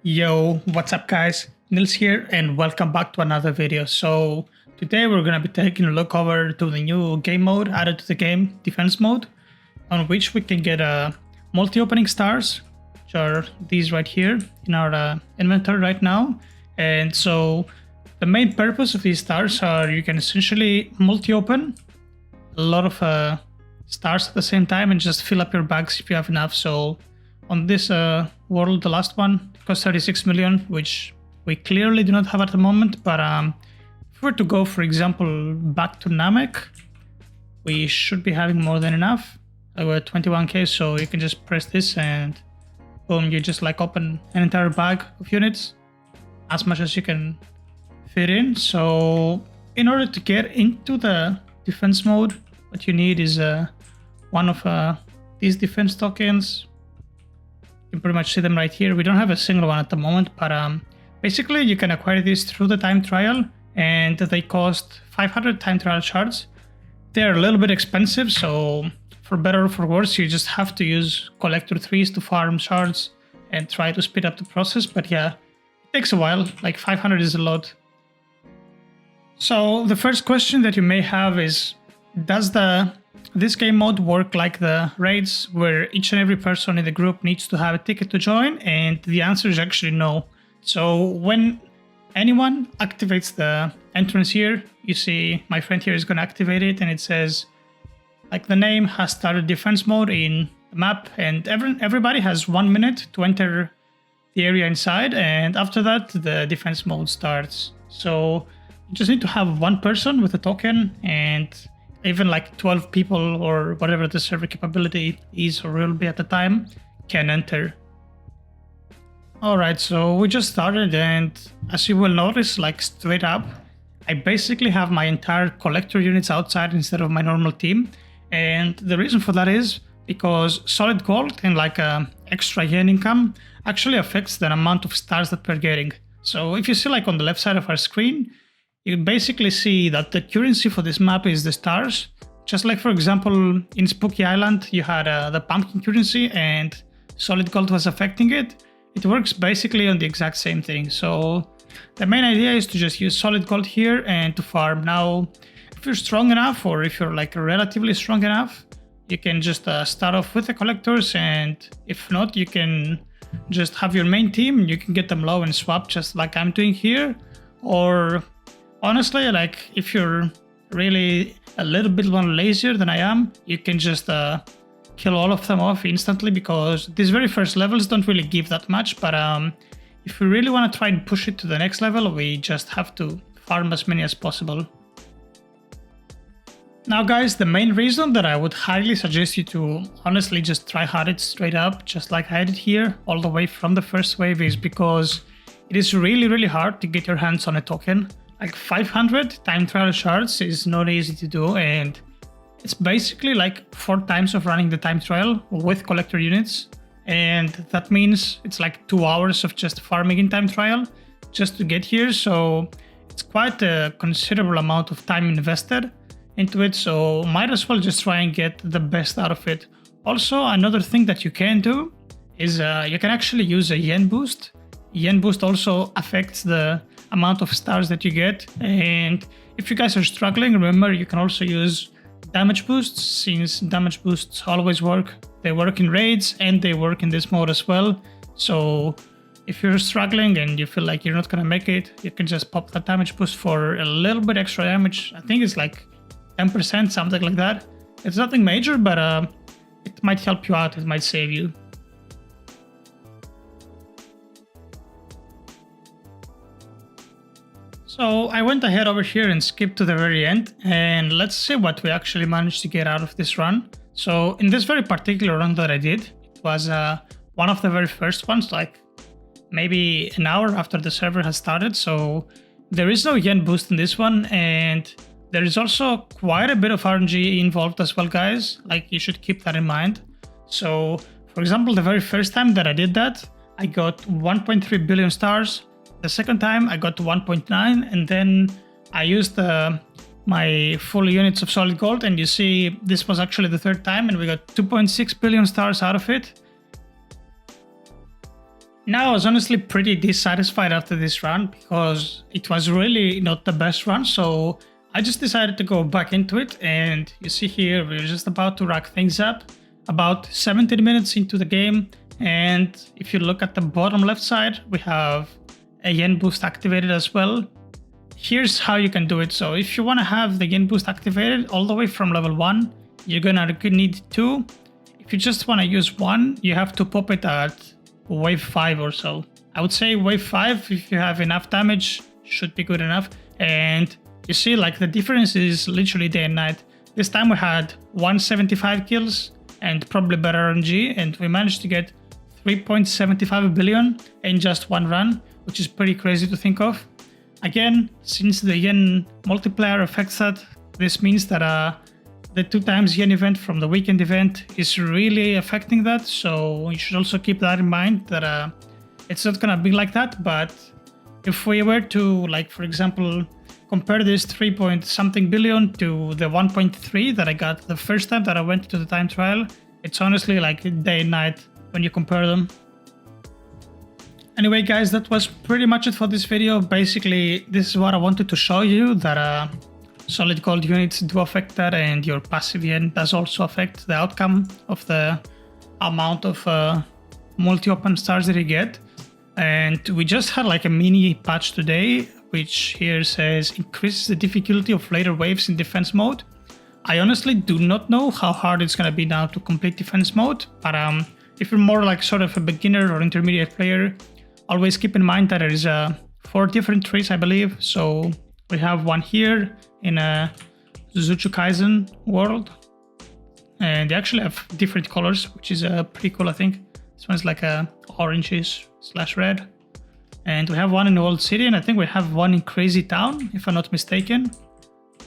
Yo, what's up guys? Nils here and welcome back to another video. So today we're gonna be taking a look over to the new game mode added to the game, defense mode, on which we can get multi-opening stars, which are these right here in our inventory right now. And so the main purpose of these stars are you can essentially multi-open a lot of stars at the same time and just fill up your bags if you have enough. So on this world, the last one, it costs 36 million, which we clearly do not have at the moment. But if we were to go, for example, back to Namek, we should be having more than enough. We're at 21k, so you can just press this and boom, you just like open an entire bag of units, as much as you can fit in. So in order to get into the defense mode, what you need is one of these defense tokens. You can pretty much see them right here. We don't have a single one at the moment, but basically you can acquire these through the time trial, and they cost 500 time trial shards. They're a little bit expensive, so for better or for worse, you just have to use collector 3s to farm shards and try to speed up the process. But yeah, it takes a while, like 500 is a lot. So the first question that you may have is, does this game mode work like the raids, where each and every person in the group needs to have a ticket to join? And the answer is actually no. So when anyone activates the entrance here, you see my friend here is going to activate it, and it says like the name has started defense mode in the map, and everybody has 1 minute to enter the area inside, and after that the defense mode starts. So you just need to have one person with a token, and even like 12 people or whatever the server capability is or will be at the time can enter. Alright, so we just started, and as you will notice, like straight up, I basically have my entire collector units outside instead of my normal team. And the reason for that is because solid gold and like extra yen income actually affects the amount of stars that we're getting. So if you see like on the left side of our screen, you basically see that the currency for this map is the stars. Just like, for example, in Spooky Island, you had the pumpkin currency and solid gold was affecting it. It works basically on the exact same thing. So the main idea is to just use solid gold here and to farm. Now, if you're strong enough, or if you're like relatively strong enough, you can just start off with the collectors, and if not, you can just have your main team and you can get them low and swap just like I'm doing here. Or honestly, like if you're really a little bit more lazier than I am, you can just kill all of them off instantly, because these very first levels don't really give that much. But if we really want to try and push it to the next level, we just have to farm as many as possible. Now guys, the main reason that I would highly suggest you to honestly just try hard it straight up, just like I did here, all the way from the first wave, is because it is really hard to get your hands on a token. Like 500 time trial shards is not easy to do, and it's basically like 4 times of running the time trial with collector units. And that means it's like 2 hours of just farming in time trial just to get here. So it's quite a considerable amount of time invested into it. So might as well just try and get the best out of it. Also, another thing that you can do is you can actually use a yen boost. Yen boost also affects the amount of stars that you get, and if you guys are struggling, remember you can also use damage boosts, since damage boosts always work. They work in raids and they work in this mode as well. So if you're struggling and you feel like you're not gonna make it, you can just pop that damage boost for a little bit extra damage. I think it's like 10%, something like that. It's nothing major, but it might help you out, it might save you. So I went ahead over here and skipped to the very end, and let's see what we actually managed to get out of this run. So in this very particular run that I did, it was one of the very first ones, like maybe an hour after the server has started. So there is no yen boost in this one, and there is also quite a bit of RNG involved as well, guys. Like you should keep that in mind. So for example, the very first time that I did that, I got 1.3 billion stars. The second time I got 1.9, and then I used my full units of solid gold, and you see this was actually the third time, and we got 2.6 billion stars out of it. Now I was honestly pretty dissatisfied after this run because it was really not the best run, so I just decided to go back into it, and you see here we're just about to rack things up, about 17 minutes into the game, and if you look at the bottom left side we have a yen boost activated as well. Here's how you can do it. So if you want to have the yen boost activated all the way from level 1, you're gonna need 2. If you just want to use 1, you have to pop it at wave 5 or so. I would say wave 5, if you have enough damage, should be good enough. And you see, like, the difference is literally day and night. This time we had 175 kills and probably better RNG, and we managed to get 3.75 billion in just one run, which is pretty crazy to think of. Again, since the yen multiplier affects that, this means that the 2x yen event from the weekend event is really affecting that, so you should also keep that in mind, that it's not gonna be like that. But if we were to, like, for example, compare this 3 point something billion to the 1.3 that I got the first time that I went to the time trial, it's honestly like day and night when you compare them. Anyway guys, that was pretty much it for this video. Basically, this is what I wanted to show you, that solid gold units do affect that, and your passive yen does also affect the outcome of the amount of multi-open stars that you get. And we just had like a mini patch today, which here says increases the difficulty of later waves in defense mode. I honestly do not know how hard it's gonna be now to complete defense mode, but if you're more like sort of a beginner or intermediate player, always keep in mind that there is 4 different trees, I believe. So we have one here in a Jujutsu Kaisen world, and they actually have different colors, which is pretty cool, I think. This one's like a orangish / red, and we have one in Old City, and I think we have one in Crazy Town, if I'm not mistaken.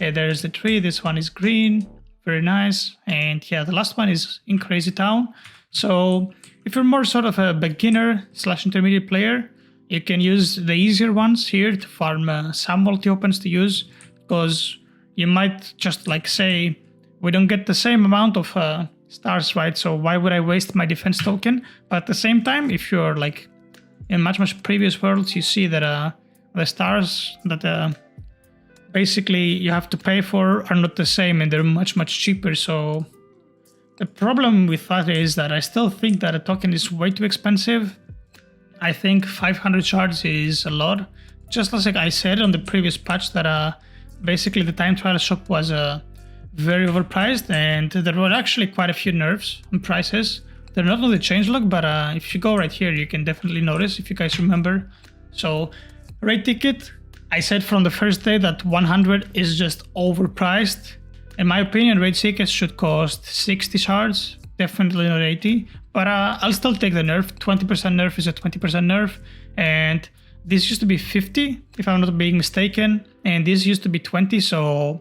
Yeah, there's the tree. This one is green, very nice. And yeah, the last one is in Crazy Town. So if you're more sort of a beginner / intermediate player, you can use the easier ones here to farm some multi-opens to use, because you might just like say, we don't get the same amount of stars, right? So why would I waste my defense token? But at the same time, if you're like in much previous worlds, you see that the stars that basically you have to pay for are not the same, and they're much cheaper. So the problem with that is that I still think that a token is way too expensive. I think 500 shards is a lot. Just like I said on the previous patch, that basically the time trial shop was very overpriced, and there were actually quite a few nerfs on prices. They're not on the changelog, but if you go right here, you can definitely notice, if you guys remember. So raid ticket, I said from the first day that 100 is just overpriced. In my opinion, raid tickets should cost 60 shards, definitely not 80. But I'll still take the nerf. 20% nerf is a 20% nerf, and this used to be 50, if I'm not being mistaken, and this used to be 20, so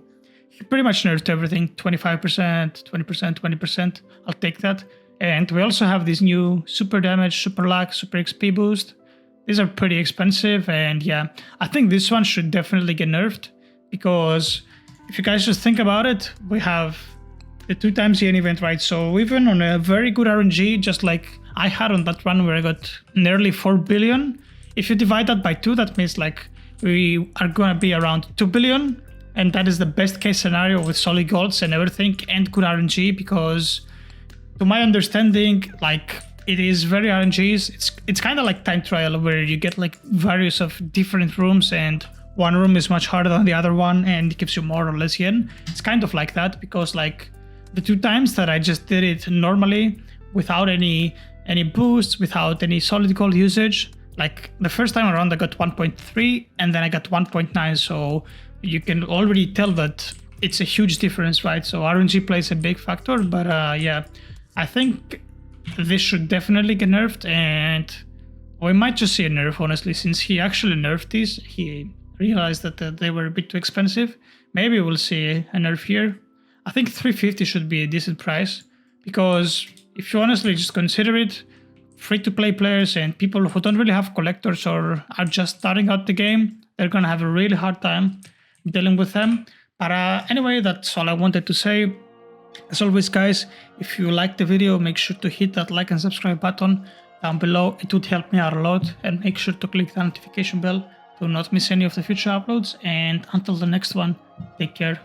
he pretty much nerfed everything. 25%, 20%, 20%, I'll take that. And we also have this new super damage, super luck, super XP boost. These are pretty expensive, and yeah, I think this one should definitely get nerfed, because if you guys just think about it, we have the 2x yen event, right? So even on a very good RNG, just like I had on that run where I got nearly 4 billion, if you divide that by 2, that means like we are gonna be around 2 billion, and that is the best case scenario with solid golds and everything and good RNG, because to my understanding, like, it is very RNGs. It's kind of like time trial, where you get like various of different rooms, and one room is much harder than the other one, and it gives you more or less yen. It's kind of like that, because like the 2 times that I just did it normally without any boosts, without any solid gold usage, like the first time around I got 1.3 and then I got 1.9, so you can already tell that it's a huge difference, right? So RNG plays a big factor, but yeah, I think this should definitely get nerfed, and we might just see a nerf, honestly, since he actually nerfed these. He realized that they were a bit too expensive. Maybe we'll see a nerf here. I think 350 should be a decent price, because if you honestly just consider it, free-to-play players and people who don't really have collectors or are just starting out the game, they're gonna have a really hard time dealing with them. But anyway, that's all I wanted to say. As always, guys, if you liked the video, make sure to hit that like and subscribe button. down below. It would help me out a lot, and make sure to click the notification bell to not miss any of the future uploads. And until the next one, take care.